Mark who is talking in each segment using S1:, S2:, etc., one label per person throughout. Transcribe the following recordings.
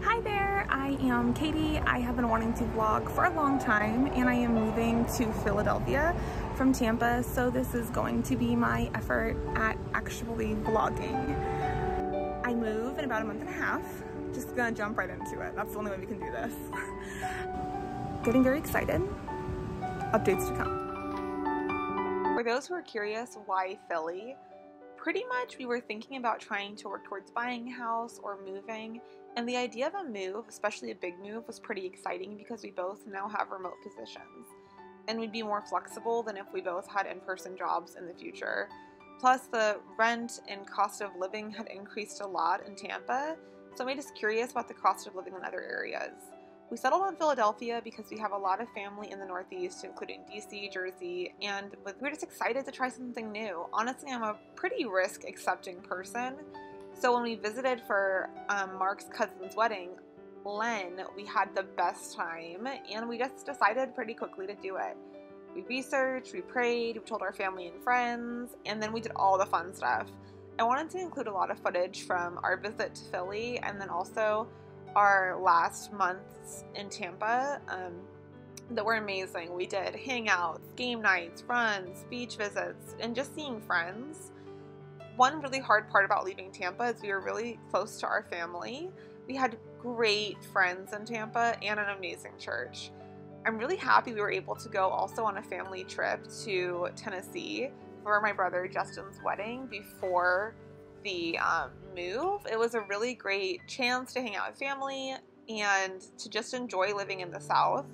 S1: Hi there, I am Katie. I have been wanting to vlog for a long time and I am moving to Philadelphia from Tampa, so this is going to be my effort at actually vlogging. I move in about a month and a half. Just gonna jump right into it. That's the only way we can do this. Getting very excited. Updates to come. For those who are curious, why Philly? Pretty much we were thinking about trying to work towards buying a house or moving, and the idea of a move, especially a big move, was pretty exciting because we both now have remote positions and we'd be more flexible than if we both had in-person jobs in the future. Plus the rent and cost of living had increased a lot in Tampa, so it made us curious about the cost of living in other areas. We settled on Philadelphia because we have a lot of family in the Northeast, including DC, Jersey, and we were just excited to try something new. Honestly, I'm a pretty risk-accepting person, so when we visited for Mark's cousin's wedding, Len, we had the best time, and we just decided pretty quickly to do it. We researched, we prayed, we told our family and friends, and then we did all the fun stuff. I wanted to include a lot of footage from our visit to Philly, and then also our last months in Tampa that were amazing. We did hangouts, game nights, runs, beach visits, and just seeing friends. One really hard part about leaving Tampa is we were really close to our family. We had great friends in Tampa and an amazing church. I'm really happy we were able to go also on a family trip to Tennessee for my brother Justin's wedding before the move. It was a really great chance to hang out with family and to just enjoy living in the South.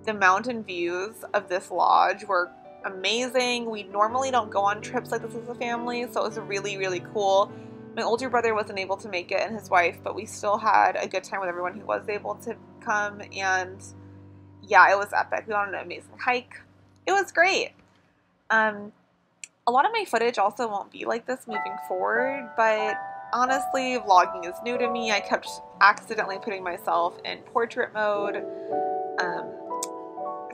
S1: The mountain views of this lodge were amazing. We normally don't go on trips like this as a family, so it was really, really cool. My older brother wasn't able to make it and his wife, but we still had a good time with everyone who was able to come, and yeah, it was epic. We went on an amazing hike. It was great. A lot of my footage also won't be like this moving forward, but honestly, vlogging is new to me. I kept accidentally putting myself in portrait mode.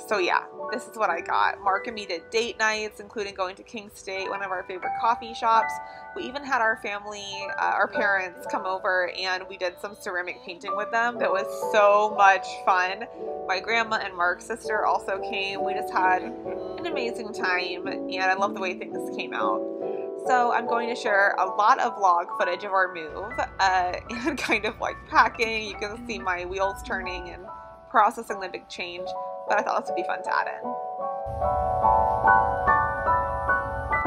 S1: So yeah, this is what I got. Mark and me did date nights, including going to King State, one of our favorite coffee shops. We even had our family, our parents come over, and we did some ceramic painting with them. That was so much fun. My grandma and Mark's sister also came. We just had an amazing time, and I love the way things came out. So I'm going to share a lot of vlog footage of our move and kind of like packing. You can see my wheels turning and processing the big change, but I thought this would be fun to add in.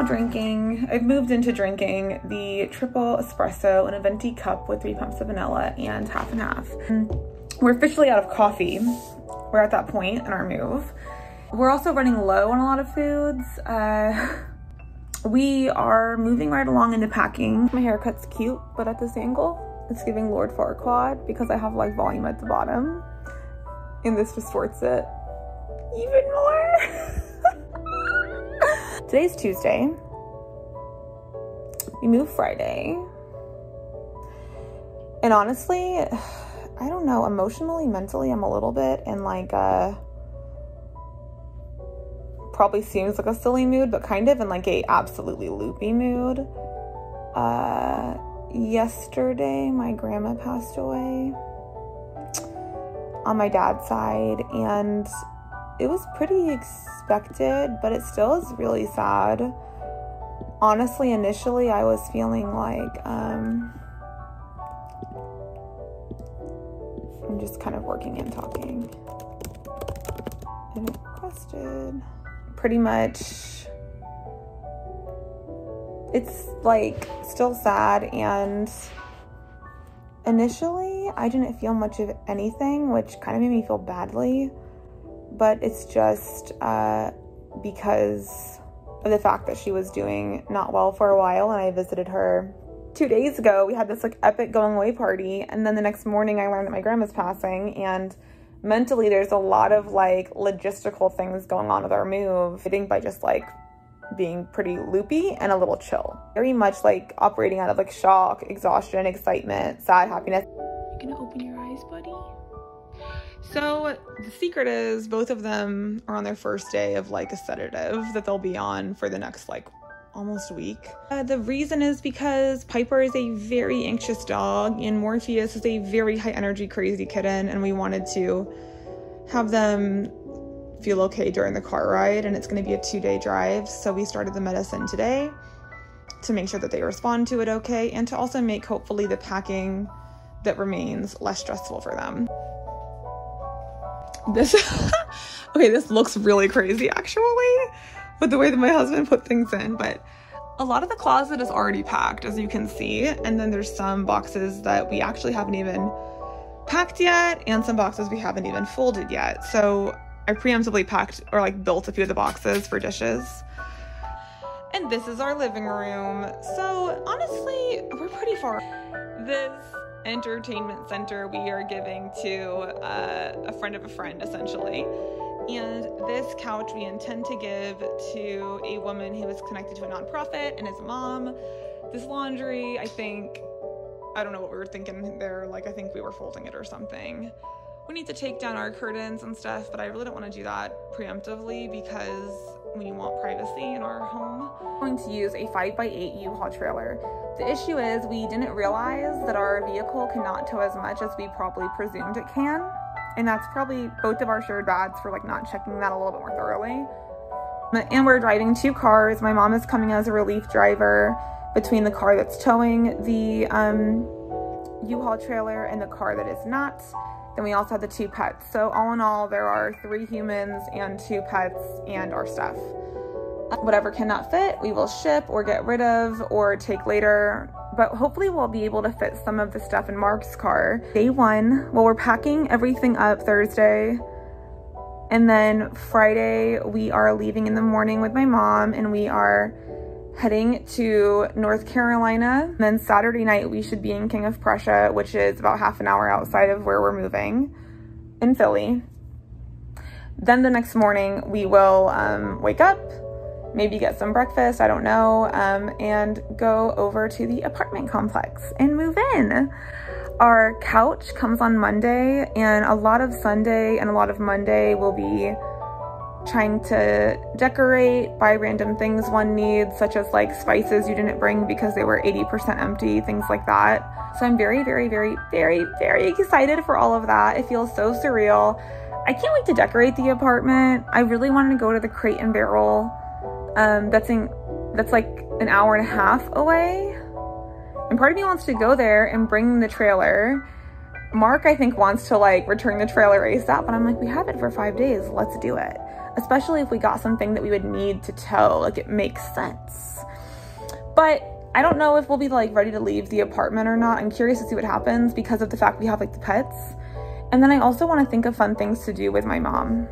S1: Drinking. I've moved into drinking the triple espresso in a venti cup with 3 pumps of vanilla and half and half. We're officially out of coffee. We're at that point in our move. We're also running low on a lot of foods. We are moving right along into packing. My haircut's cute, but at this angle, it's giving Lord Farquaad because I have like volume at the bottom, and this distorts it even more. Today's Tuesday. We move Friday. And honestly, I don't know, emotionally, mentally, I'm a little bit in like probably seems like a silly mood, but kind of in like a absolutely loopy mood. Yesterday, my grandma passed away on my dad's side, and it was pretty expected, but it still is really sad. Honestly, initially I was feeling like I'm just kind of working and talking. And it requested. Pretty much it's like still sad, and initially I didn't feel much of anything, which kind of made me feel badly, but it's just because of the fact that she was doing not well for a while, and I visited her 2 days ago. We had this like epic going away party, and then the next morning I learned that my grandma's passing, and mentally there's a lot of like logistical things going on with our move. I think by just like being pretty loopy and a little chill. Very much like operating out of like shock, exhaustion, excitement, sad, happiness. You're gonna open your eyes, buddy? So the secret is both of them are on their first day of like a sedative that they'll be on for the next like almost a week. The reason is because Piper is a very anxious dog and Morpheus is a very high energy crazy kitten, and we wanted to have them feel okay during the car ride, and it's going to be a 2-day drive. So we started the medicine today to make sure that they respond to it okay, and to also make hopefully the packing that remains less stressful for them. This okay, this looks really crazy actually with the way that my husband put things in, but a lot of the closet is already packed, as you can see, and then there's some boxes that we actually haven't even packed yet, and some boxes we haven't even folded yet. So I preemptively packed or like built a few of the boxes for dishes. And this is our living room. So honestly, we're pretty far. This entertainment center we are giving to a friend of a friend, essentially. And this couch we intend to give to a woman who is connected to a nonprofit and is a mom. This laundry, I don't know what we were thinking there. Like, I think we were folding it or something. We need to take down our curtains and stuff, but I really don't want to do that preemptively because we want privacy in our home. I'm going to use a 5x8 U-Haul trailer. The issue is we didn't realize that our vehicle cannot tow as much as we probably presumed it can. And that's probably both of our shared bads for like not checking that a little bit more thoroughly. And we're driving 2 cars. My mom is coming as a relief driver between the car that's towing the U-Haul trailer and the car that is not. Then we also have the 2 pets. So all in all, there are 3 humans and 2 pets and our stuff. Whatever cannot fit, we will ship or get rid of or take later. But hopefully we'll be able to fit some of the stuff in Mark's car. Day 1, well, we're packing everything up Thursday. And then Friday, we are leaving in the morning with my mom and we are heading to North Carolina. And then Saturday night, we should be in King of Prussia, which is about half an hour outside of where we're moving in Philly. Then the next morning, we will wake up, maybe get some breakfast, I don't know, and go over to the apartment complex and move in. Our couch comes on Monday, and a lot of Sunday and a lot of Monday will be trying to decorate, buy random things one needs, such as like spices you didn't bring because they were 80% empty, things like that. So I'm very, very, very, very, very excited for all of that. It feels so surreal. I can't wait to decorate the apartment. I really wanted to go to the Crate and Barrel. That's like an hour and a half away. And part of me wants to go there and bring the trailer. Mark, I think, wants to like return the trailer ASAP, but I'm like, we have it for 5 days, let's do it. Especially if we got something that we would need to tow, like it makes sense. But I don't know if we'll be like ready to leave the apartment or not. I'm curious to see what happens because of the fact we have like the pets. And then I also want to think of fun things to do with my mom.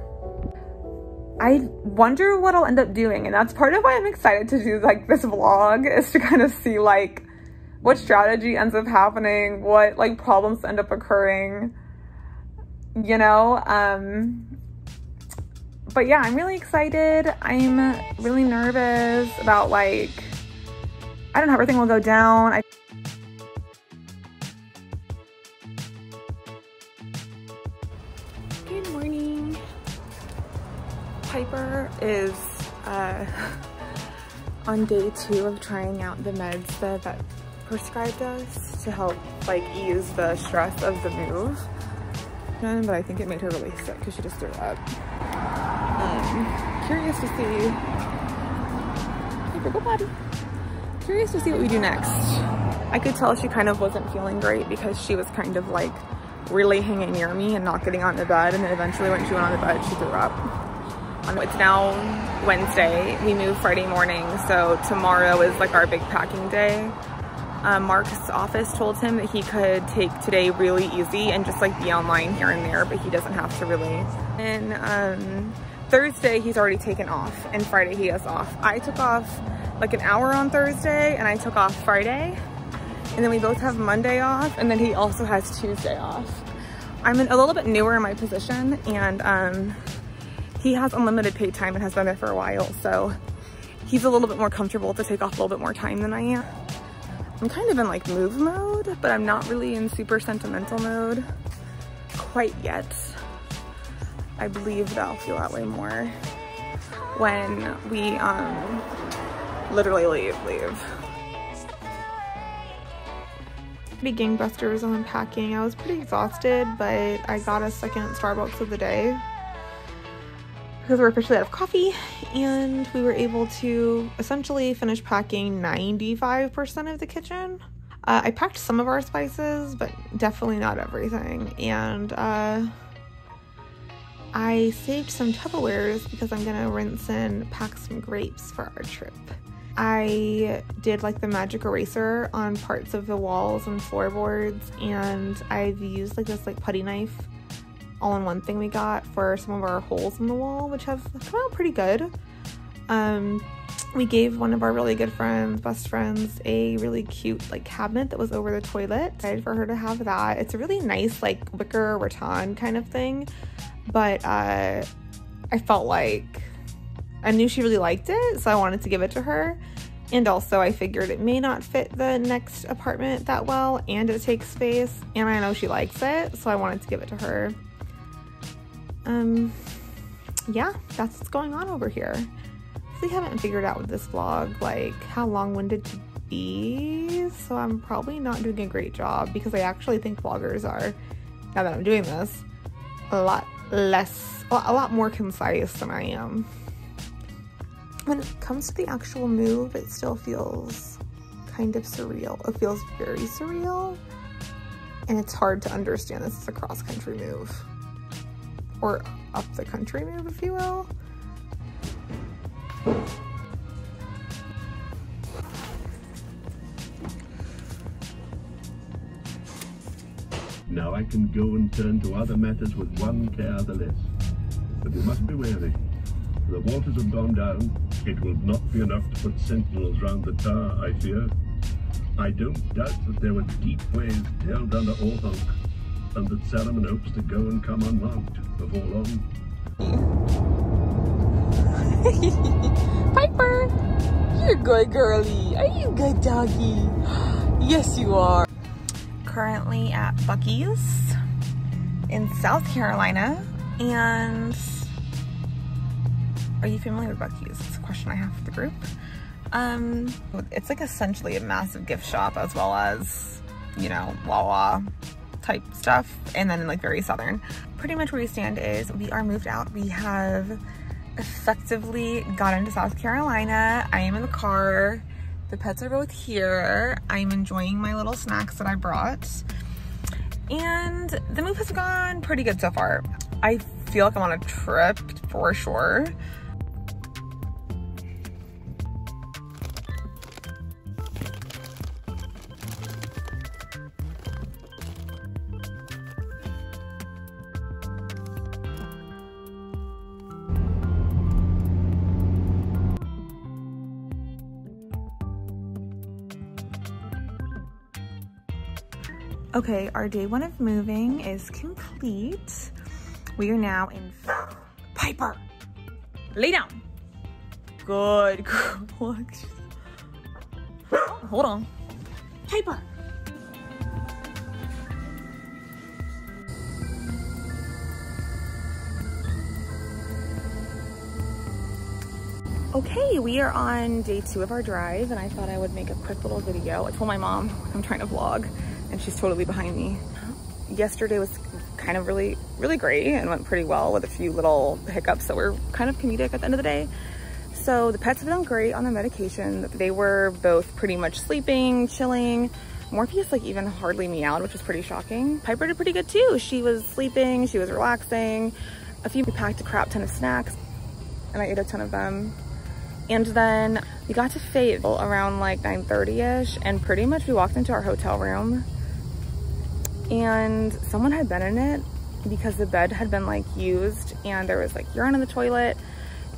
S1: I wonder what I'll end up doing, and that's part of why I'm excited to do like this vlog, is to kind of see like what strategy ends up happening, what like problems end up occurring, you know? But yeah, I'm really excited. I'm really nervous about like, I don't know, everything will go down. Good morning. Piper is on day 2 of trying out the meds that vet prescribed us to help like ease the stress of the move. But I think it made her really sick because she just threw up. Curious to see. Piper, go potty. Curious to see what we do next. I could tell she kind of wasn't feeling great because she was kind of like really hanging near me and not getting on the bed, and then eventually when she went on the bed, she threw up. It's now Wednesday. We moved Friday morning, so tomorrow is like our big packing day. Mark's office told him that he could take today really easy and just like be online here and there, but he doesn't have to really. And Thursday he's already taken off, and Friday he is off. I took off like an hour on Thursday and I took off Friday, and then we both have Monday off, and then he also has Tuesday off. I'm a little bit newer in my position, and he has unlimited paid time and has been there for a while, so he's a little bit more comfortable to take off a little bit more time than I am. I'm kind of in like move mode, but I'm not really in super sentimental mode quite yet. I believe that I'll feel that way more when we literally leave. Pretty gangbusters on unpacking. I was pretty exhausted, but I got a second Starbucks of the day because we're officially out of coffee, and we were able to essentially finish packing 95% of the kitchen. I packed some of our spices, but definitely not everything. And I saved some Tupperwares because I'm gonna rinse and pack some grapes for our trip. I did like the magic eraser on parts of the walls and floorboards, and I've used like this like putty knife all-in-one thing we got for some of our holes in the wall, which have come out pretty good. We gave one of our really good friends, best friends, a really cute like cabinet that was over the toilet. Excited for her to have that. It's a really nice like wicker rattan kind of thing, but I felt like I knew she really liked it, so I wanted to give it to her. And also I figured it may not fit the next apartment that well, and it takes space, and I know she likes it, so I wanted to give it to her. Yeah, that's what's going on over here. We haven't figured out with this vlog like how long-winded to be, so I'm probably not doing a great job, because I actually think vloggers are, now that I'm doing this, a lot more concise than I am. When it comes to the actual move, it still feels kind of surreal. It feels very surreal, and it's hard to understand this is a cross-country move, or up the country move, if you will.
S2: Now I can go and turn to other matters with one care the less. But you must be wary. The waters have gone down. It will not be enough to put sentinels round the tower, I fear. I don't doubt that there were deep waves delved under Orhunk, and that Saruman hopes to go and come unmarked before long.
S1: Piper, you're good, girly. Are you good, doggy? Yes, you are. Currently at Buc-ee's in South Carolina, and are you familiar with Buc-ee's? It's a question I have for the group. It's like essentially a massive gift shop, as well as, you know, Wawa type stuff, and then like very southern. Pretty much where we stand is we are moved out. We have effectively got into South Carolina. I am in the car. The pets are both here. I'm enjoying my little snacks that I brought. And the move has gone pretty good so far. I feel like I'm on a trip for sure. Okay, our day one of moving is complete. We are now in Piper. Lay down. Good girl. Hold on. Piper. Okay, we are on day 2 of our drive, and I thought I would make a quick little video. I told my mom I'm trying to vlog, and she's totally behind me. Yesterday was kind of really great and went pretty well, with a few little hiccups that were kind of comedic at the end of the day. So the pets have done great on their medication. They were both pretty much sleeping, chilling. Morpheus like even hardly meowed, which was pretty shocking. Piper did pretty good too. She was sleeping, she was relaxing. We packed a crap ton of snacks, and I ate a ton of them. And then we got to Fayetteville around like 9:30ish, and pretty much we walked into our hotel room and someone had been in it because the bed had been like used, and there was like urine in the toilet,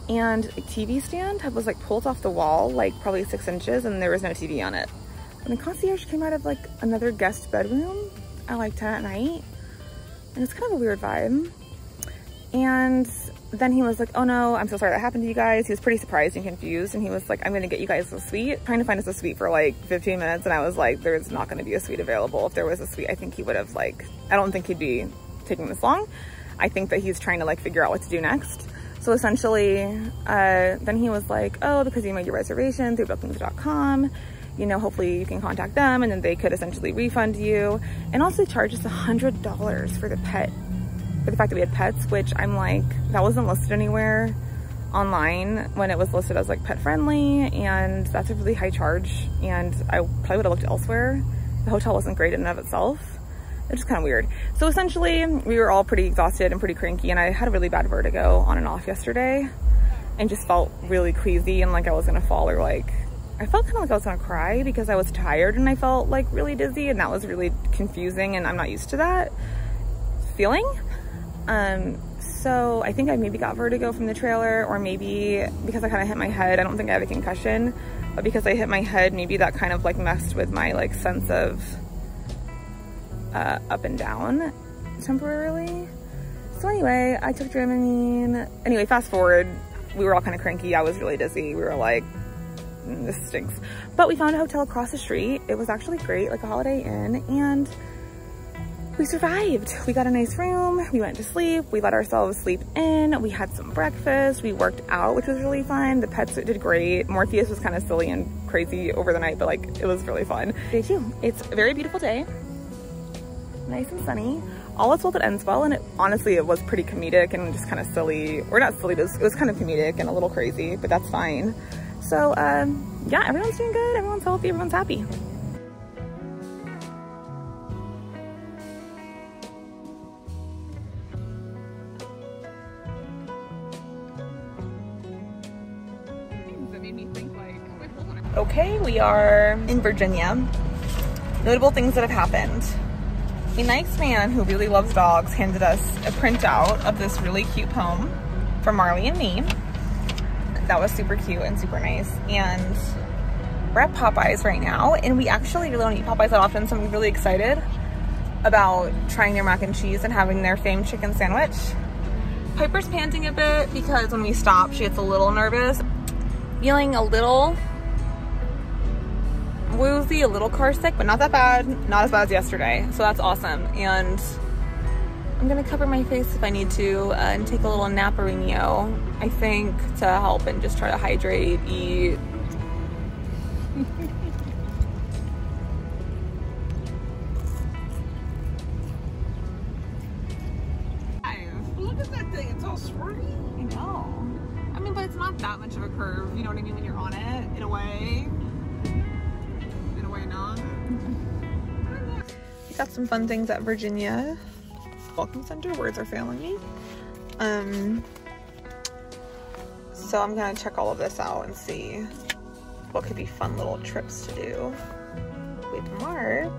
S1: and a TV stand was like pulled off the wall like probably 6 inches, and there was no TV on it. And the concierge came out of like another guest bedroom at like 10 at night, and it's kind of a weird vibe. And then he was like, oh no, I'm so sorry that happened to you guys. He was pretty surprised and confused, and he was like, I'm gonna get you guys a suite. Trying to find us a suite for like 15 minutes, and I was like, there's not gonna be a suite available. If there was a suite, I think he would have like, I don't think he'd be taking this long. I think that he's trying to like figure out what to do next. So essentially, then he was like, oh, because you made your reservation through bookings.com, you know, hopefully you can contact them and then they could essentially refund you, and also charge us $100 for the pet, for the fact that we had pets, which I'm like, that wasn't listed anywhere online when it was listed as like pet friendly, and that's a really high charge, and I probably would have looked elsewhere. The hotel wasn't great in and of itself. It's just kind of weird. So essentially we were all pretty exhausted and pretty cranky, and I had a really bad vertigo on and off yesterday and just felt really queasy and like I was gonna fall, or like I felt kind of like I was gonna cry because I was tired and I felt like really dizzy, and that was really confusing, and I'm not used to that feeling. So I think I maybe got vertigo from the trailer, or maybe because I kind of hit my head. I don't think I had a concussion, but because I hit my head, maybe that kind of like messed with my like sense of up and down temporarily. So anyway, I took Dramamine. Anyway, fast forward, we were all kind of cranky. I was really dizzy. We were like, this stinks. But we found a hotel across the street. It was actually great, like a Holiday Inn, and we survived. We got a nice room. We went to sleep. We let ourselves sleep in. We had some breakfast. We worked out, which was really fun. The pets did great. Morpheus was kind of silly and crazy over the night, but like it was really fun. Day 2. It's a very beautiful day. Nice and sunny. All is well that ends well, and honestly it was pretty comedic and just kind of silly, or not silly, but it was kind of comedic and a little crazy, but that's fine. So yeah, everyone's doing good, everyone's healthy, everyone's happy. Okay, we are in Virginia. Notable things that have happened. A nice man who really loves dogs handed us a printout of this really cute poem from Marley and me. That was super cute and super nice. And we're at Popeyes right now, and we actually really don't eat Popeyes that often, so I'm really excited about trying their mac and cheese and having their famed chicken sandwich. Piper's panting a bit because when we stop, she gets a little nervous. Feeling a little woozy, a little car sick, but not that bad. Not as bad as yesterday, so that's awesome. And I'm gonna cover my face if I need to and take a little naparino, I think, to help and just try to hydrate, eat.
S3: Look at that thing, it's all squirty.
S1: I know. I mean, but it's not that much of a curve, you know what I mean, when you're on it, in a way. We got some fun things at Virginia Welcome Center. Words are failing me. So I'm gonna check all of this out and see what could be fun little trips to do with Mark.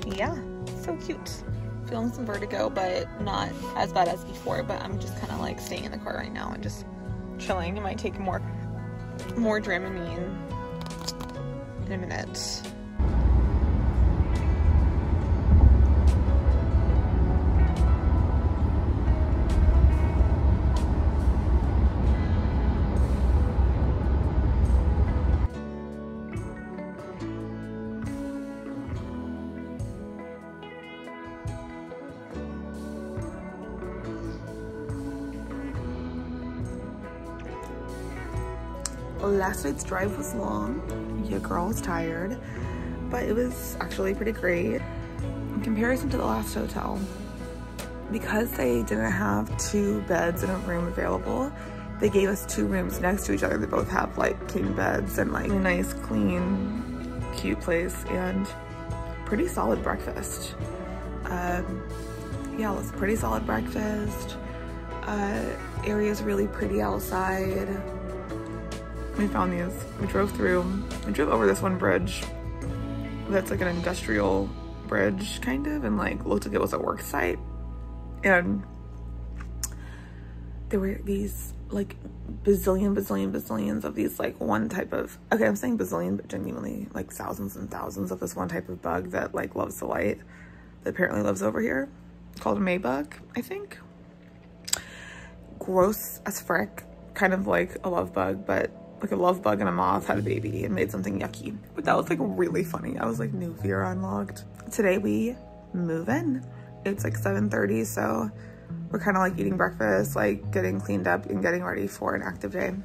S1: Yeah, so cute. Feeling some vertigo, but not as bad as before, but I'm just kind of like staying in the car right now and just chilling. I might take more Dramamine in a minute. Last night's drive was long. Your girl was tired, but it was actually pretty great. In comparison to the last hotel, because they didn't have 2 beds in a room available, they gave us 2 rooms next to each other. They both have like king beds and like a nice, clean, cute place and pretty solid breakfast. Yeah, it was pretty solid breakfast. Area's really pretty outside. We found these, we drove over this one bridge that's like an industrial bridge kind of, and like looked like it was a work site, and there were these like bazillions of these like one type of, okay, I'm saying bazillion, but genuinely like thousands and thousands of this one type of bug that like loves the light, that apparently lives over here, called a Maybug, I think. Gross as frick, kind of like a love bug, but like a love bug and a moth had a baby and made something yucky. But that was like really funny. I was like, new fear unlocked. Today we move in. It's like 7:30, so we're kind of like eating breakfast, like getting cleaned up and getting ready for an active day.